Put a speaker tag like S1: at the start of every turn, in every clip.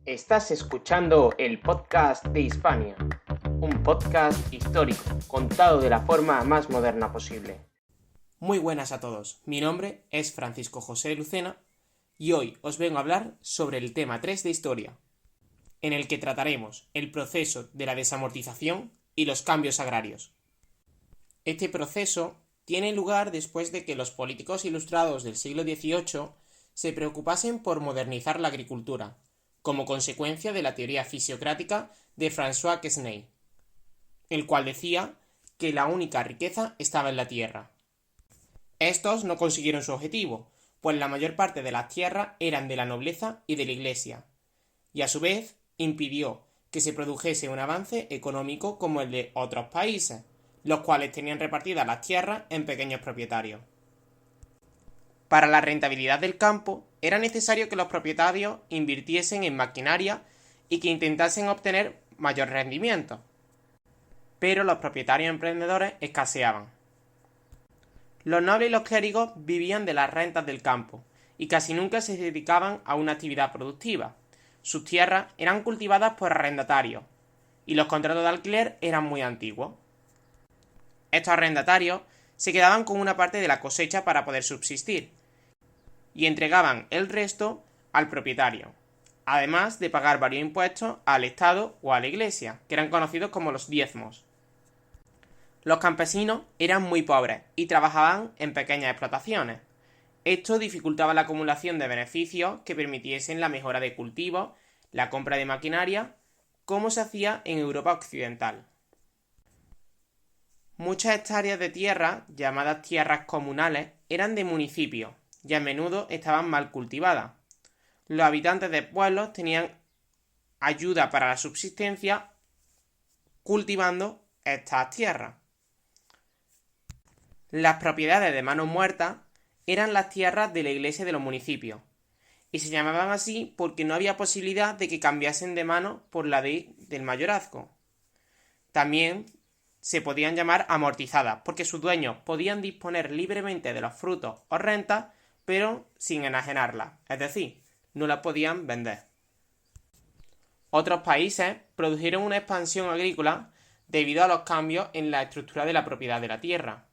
S1: Estás escuchando el podcast de Hispania, un podcast histórico contado de la forma más moderna posible.
S2: Muy buenas a todos, mi nombre es Francisco José Lucena y hoy os vengo a hablar sobre el tema 3 de historia, en el que trataremos el proceso de la desamortización y los cambios agrarios. Este proceso tiene lugar después de que los políticos ilustrados del siglo XVIII se preocupasen por modernizar la agricultura, como consecuencia de la teoría fisiocrática de François Quesnay, el cual decía que la única riqueza estaba en la tierra. Estos no consiguieron su objetivo, pues la mayor parte de las tierras eran de la nobleza y de la iglesia, y a su vez impidió que se produjese un avance económico como el de otros países, los cuales tenían repartidas las tierras en pequeños propietarios. Para la rentabilidad del campo, era necesario que los propietarios invirtiesen en maquinaria y que intentasen obtener mayor rendimiento. Pero los propietarios emprendedores escaseaban. Los nobles y los clérigos vivían de las rentas del campo y casi nunca se dedicaban a una actividad productiva. Sus tierras eran cultivadas por arrendatarios y los contratos de alquiler eran muy antiguos. Estos arrendatarios se quedaban con una parte de la cosecha para poder subsistir y entregaban el resto al propietario, además de pagar varios impuestos al Estado o a la Iglesia, que eran conocidos como los diezmos. Los campesinos eran muy pobres y trabajaban en pequeñas explotaciones. Esto dificultaba la acumulación de beneficios que permitiesen la mejora de cultivos, la compra de maquinaria, como se hacía en Europa occidental. Muchas hectáreas de tierra, llamadas tierras comunales, eran de municipios y a menudo estaban mal cultivadas. Los habitantes de pueblos tenían ayuda para la subsistencia cultivando estas tierras. Las propiedades de manos muertas eran las tierras de la iglesia de los municipios, y se llamaban así porque no había posibilidad de que cambiasen de mano por la del mayorazgo. También se podían llamar amortizadas, porque sus dueños podían disponer libremente de los frutos o rentas, pero sin enajenarlas, es decir, no las podían vender. Otros países produjeron una expansión agrícola debido a los cambios en la estructura de la propiedad de la tierra.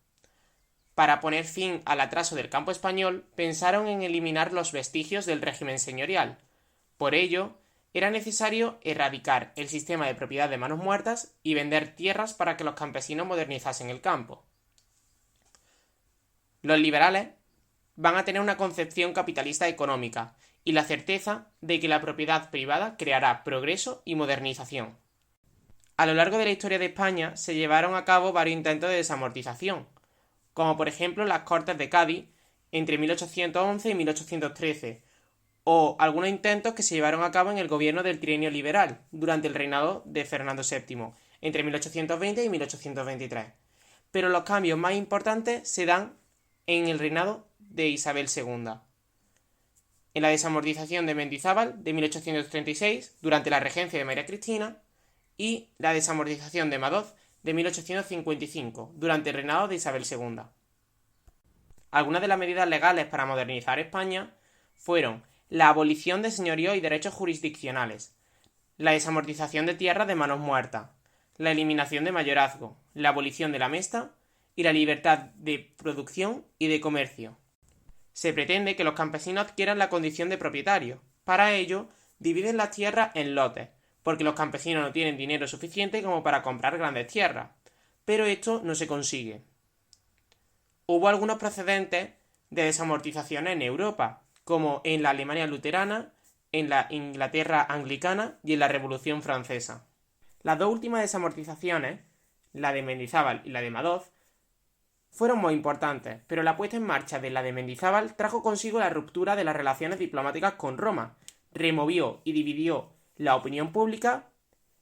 S2: Para poner fin al atraso del campo español, pensaron en eliminar los vestigios del régimen señorial. Por ello, era necesario erradicar el sistema de propiedad de manos muertas y vender tierras para que los campesinos modernizasen el campo. Los liberales van a tener una concepción capitalista económica y la certeza de que la propiedad privada creará progreso y modernización. A lo largo de la historia de España se llevaron a cabo varios intentos de desamortización, como por ejemplo las Cortes de Cádiz entre 1811 y 1813, o algunos intentos que se llevaron a cabo en el gobierno del trienio liberal durante el reinado de Fernando VII, entre 1820 y 1823. Pero los cambios más importantes se dan en el reinado de Isabel II. En la desamortización de Mendizábal de 1836, durante la regencia de María Cristina, y la desamortización de Madoz de 1855, durante el reinado de Isabel II. Algunas de las medidas legales para modernizar España fueron la abolición de señoríos y derechos jurisdiccionales, la desamortización de tierras de manos muertas, la eliminación de mayorazgo, la abolición de la mesta y la libertad de producción y de comercio. Se pretende que los campesinos adquieran la condición de propietarios. Para ello, dividen las tierras en lotes, porque los campesinos no tienen dinero suficiente como para comprar grandes tierras, pero esto no se consigue. Hubo algunos precedentes de desamortizaciones en Europa, como en la Alemania luterana, en la Inglaterra anglicana y en la Revolución Francesa. Las dos últimas desamortizaciones, la de Mendizábal y la de Madoz, fueron muy importantes, pero la puesta en marcha de la de Mendizábal trajo consigo la ruptura de las relaciones diplomáticas con Roma, removió y dividió la opinión pública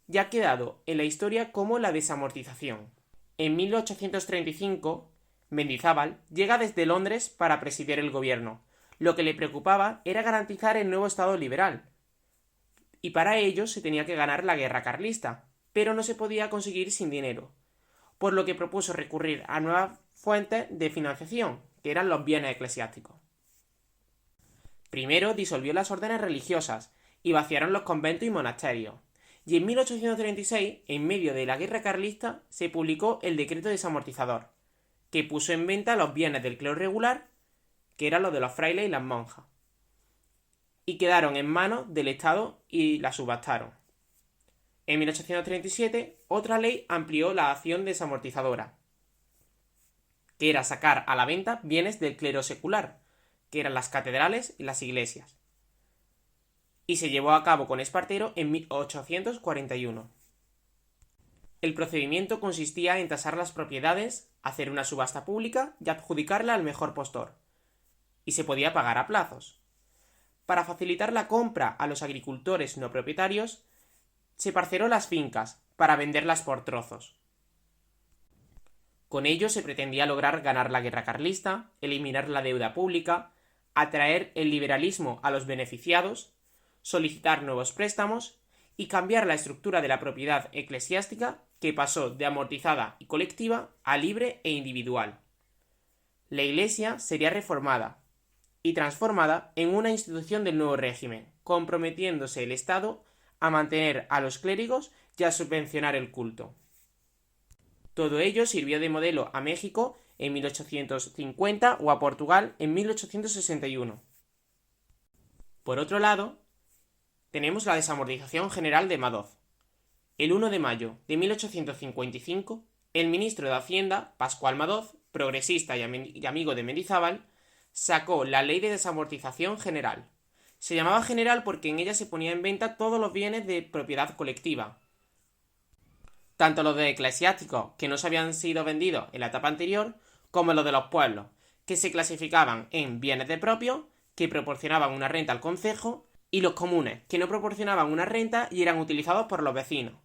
S2: y ha quedado en la historia como la desamortización. En 1835, Mendizábal llega desde Londres para presidir el gobierno. Lo que le preocupaba era garantizar el nuevo Estado liberal, y para ello se tenía que ganar la guerra carlista, pero no se podía conseguir sin dinero, por lo que propuso recurrir a nuevas fuentes de financiación, que eran los bienes eclesiásticos. Primero disolvió las órdenes religiosas y vaciaron los conventos y monasterios. Y en 1836, en medio de la guerra carlista, se publicó el decreto desamortizador, que puso en venta los bienes del clero regular, que eran los de los frailes y las monjas, y quedaron en manos del Estado y la subastaron. En 1837, otra ley amplió la acción desamortizadora, que era sacar a la venta bienes del clero secular, que eran las catedrales y las iglesias, y se llevó a cabo con Espartero en 1841. El procedimiento consistía en tasar las propiedades, hacer una subasta pública y adjudicarla al mejor postor, y se podía pagar a plazos. Para facilitar la compra a los agricultores no propietarios, se parceló las fincas para venderlas por trozos. Con ello se pretendía lograr ganar la guerra carlista, eliminar la deuda pública, atraer el liberalismo a los beneficiados, solicitar nuevos préstamos y cambiar la estructura de la propiedad eclesiástica, que pasó de amortizada y colectiva a libre e individual. La Iglesia sería reformada y transformada en una institución del nuevo régimen, comprometiéndose el Estado a mantener a los clérigos y a subvencionar el culto. Todo ello sirvió de modelo a México en 1850 o a Portugal en 1861. Por otro lado, tenemos la desamortización general de Madoz. El 1 de mayo de 1855, el ministro de Hacienda, Pascual Madoz, progresista y amigo de Mendizábal, sacó la Ley de Desamortización General. Se llamaba general porque en ella se ponía en venta todos los bienes de propiedad colectiva, tanto los de eclesiásticos, que no se habían sido vendidos en la etapa anterior, como los de los pueblos, que se clasificaban en bienes de propios, que proporcionaban una renta al concejo, y los comunes, que no proporcionaban una renta y eran utilizados por los vecinos.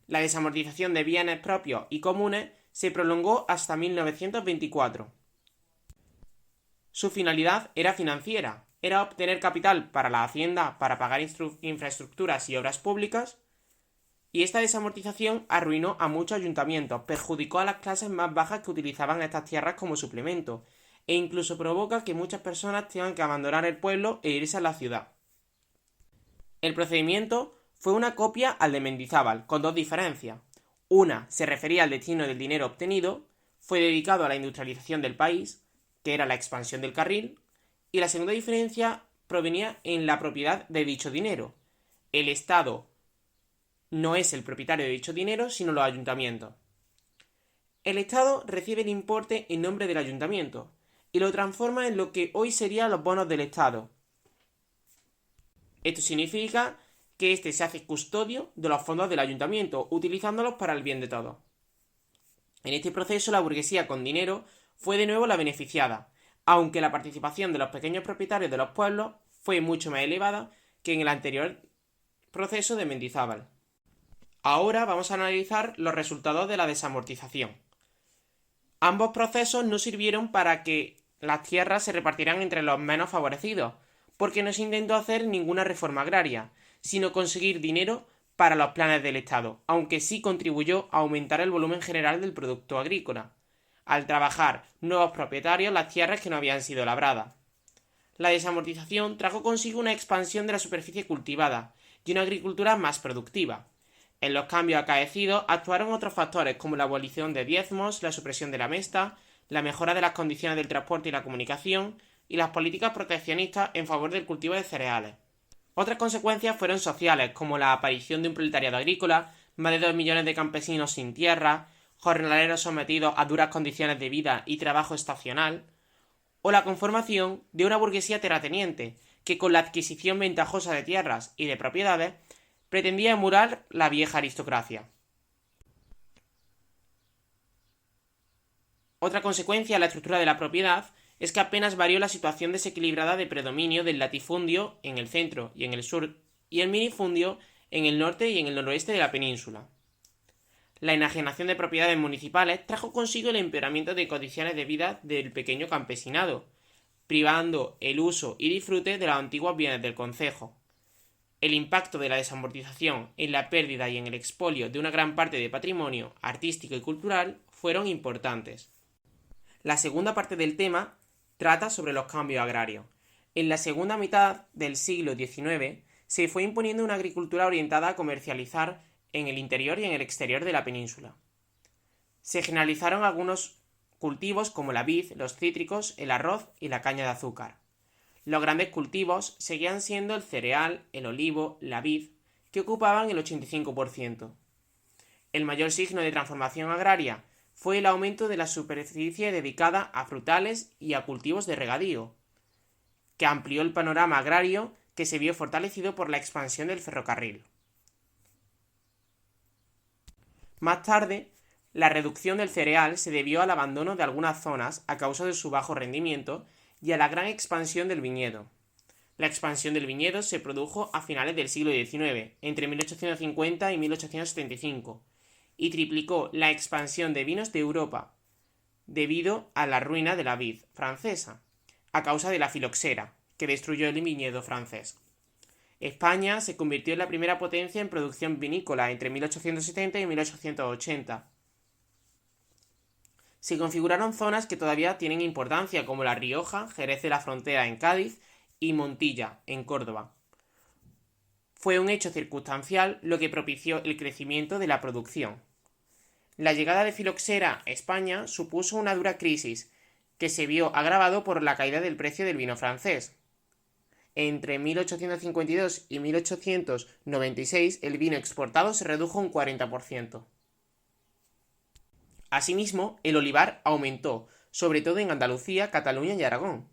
S2: La desamortización de bienes propios y comunes se prolongó hasta 1924. Su finalidad era financiera, era obtener capital para la hacienda para pagar infraestructuras y obras públicas, y esta desamortización arruinó a muchos ayuntamientos, perjudicó a las clases más bajas que utilizaban estas tierras como suplemento, e incluso provoca que muchas personas tengan que abandonar el pueblo e irse a la ciudad. El procedimiento fue una copia al de Mendizábal, con dos diferencias. Una se refería al destino del dinero obtenido, fue dedicado a la industrialización del país, que era la expansión del carril, y la segunda diferencia provenía en la propiedad de dicho dinero. El Estado no es el propietario de dicho dinero, sino los ayuntamientos. El Estado recibe el importe en nombre del ayuntamiento y lo transforma en lo que hoy serían los bonos del Estado. Esto significa que éste se hace custodio de los fondos del ayuntamiento, utilizándolos para el bien de todos. En este proceso, la burguesía con dinero fue de nuevo la beneficiada, aunque la participación de los pequeños propietarios de los pueblos fue mucho más elevada que en el anterior proceso de Mendizábal. Ahora vamos a analizar los resultados de la desamortización. Ambos procesos no sirvieron para que las tierras se repartieran entre los menos favorecidos, porque no se intentó hacer ninguna reforma agraria, sino conseguir dinero para los planes del Estado, aunque sí contribuyó a aumentar el volumen general del producto agrícola, al trabajar nuevos propietarios las tierras que no habían sido labradas. La desamortización trajo consigo una expansión de la superficie cultivada y una agricultura más productiva. En los cambios acaecidos actuaron otros factores como la abolición de diezmos, la supresión de la mesta, la mejora de las condiciones del transporte y la comunicación y las políticas proteccionistas en favor del cultivo de cereales. Otras consecuencias fueron sociales, como la aparición de un proletariado agrícola, más de 2 millones de campesinos sin tierra, jornaleros sometidos a duras condiciones de vida y trabajo estacional, o la conformación de una burguesía terrateniente, que con la adquisición ventajosa de tierras y de propiedades pretendía emular la vieja aristocracia. Otra consecuencia de la estructura de la propiedad es que apenas varió la situación desequilibrada de predominio del latifundio en el centro y en el sur y el minifundio en el norte y en el noroeste de la península. La enajenación de propiedades municipales trajo consigo el empeoramiento de condiciones de vida del pequeño campesinado, privando el uso y disfrute de los antiguos bienes del concejo. El impacto de la desamortización en la pérdida y en el expolio de una gran parte de patrimonio artístico y cultural fueron importantes. La segunda parte del tema trata sobre los cambios agrarios. En la segunda mitad del siglo XIX se fue imponiendo una agricultura orientada a comercializar en el interior y en el exterior de la península. Se generalizaron algunos cultivos como la vid, los cítricos, el arroz y la caña de azúcar. Los grandes cultivos seguían siendo el cereal, el olivo, la vid, que ocupaban el 85%. El mayor signo de transformación agraria fue el aumento de la superficie dedicada a frutales y a cultivos de regadío, que amplió el panorama agrario que se vio fortalecido por la expansión del ferrocarril. Más tarde, la reducción del cereal se debió al abandono de algunas zonas a causa de su bajo rendimiento y a la gran expansión del viñedo. La expansión del viñedo se produjo a finales del siglo XIX, entre 1850 y 1875, y triplicó la expansión de vinos de Europa, debido a la ruina de la vid francesa, a causa de la filoxera, que destruyó el viñedo francés. España se convirtió en la primera potencia en producción vinícola entre 1870 y 1880. Se configuraron zonas que todavía tienen importancia, como La Rioja, Jerez de la Frontera en Cádiz y Montilla en Córdoba. Fue un hecho circunstancial lo que propició el crecimiento de la producción. La llegada de filoxera a España supuso una dura crisis, que se vio agravado por la caída del precio del vino francés. Entre 1852 y 1896 el vino exportado se redujo un 40%. Asimismo, el olivar aumentó, sobre todo en Andalucía, Cataluña y Aragón,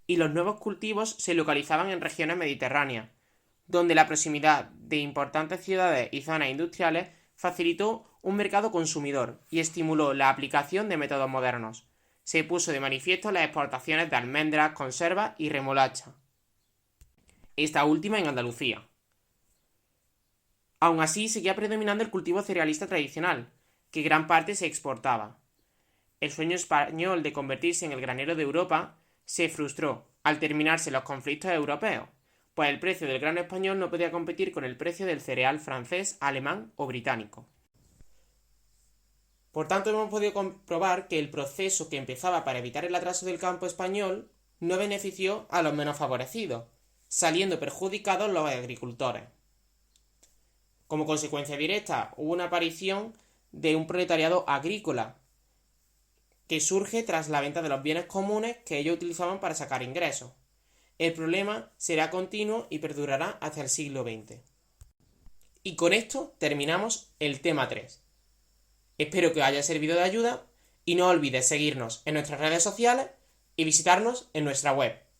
S2: y los nuevos cultivos se localizaban en regiones mediterráneas, donde la proximidad de importantes ciudades y zonas industriales facilitó un mercado consumidor y estimuló la aplicación de métodos modernos. Se puso de manifiesto las exportaciones de almendras, conservas y remolacha, esta última en Andalucía. Aún así, seguía predominando el cultivo cerealista tradicional, que gran parte se exportaba. El sueño español de convertirse en el granero de Europa se frustró al terminarse los conflictos europeos, pues el precio del grano español no podía competir con el precio del cereal francés, alemán o británico. Por tanto, hemos podido comprobar que el proceso que empezaba para evitar el atraso del campo español no benefició a los menos favorecidos, saliendo perjudicados los agricultores. Como consecuencia directa, hubo una aparición de un proletariado agrícola que surge tras la venta de los bienes comunes que ellos utilizaban para sacar ingresos. El problema será continuo y perdurará hasta el siglo XX. Y con esto terminamos el tema 3. Espero que os haya servido de ayuda y no olvides seguirnos en nuestras redes sociales y visitarnos en nuestra web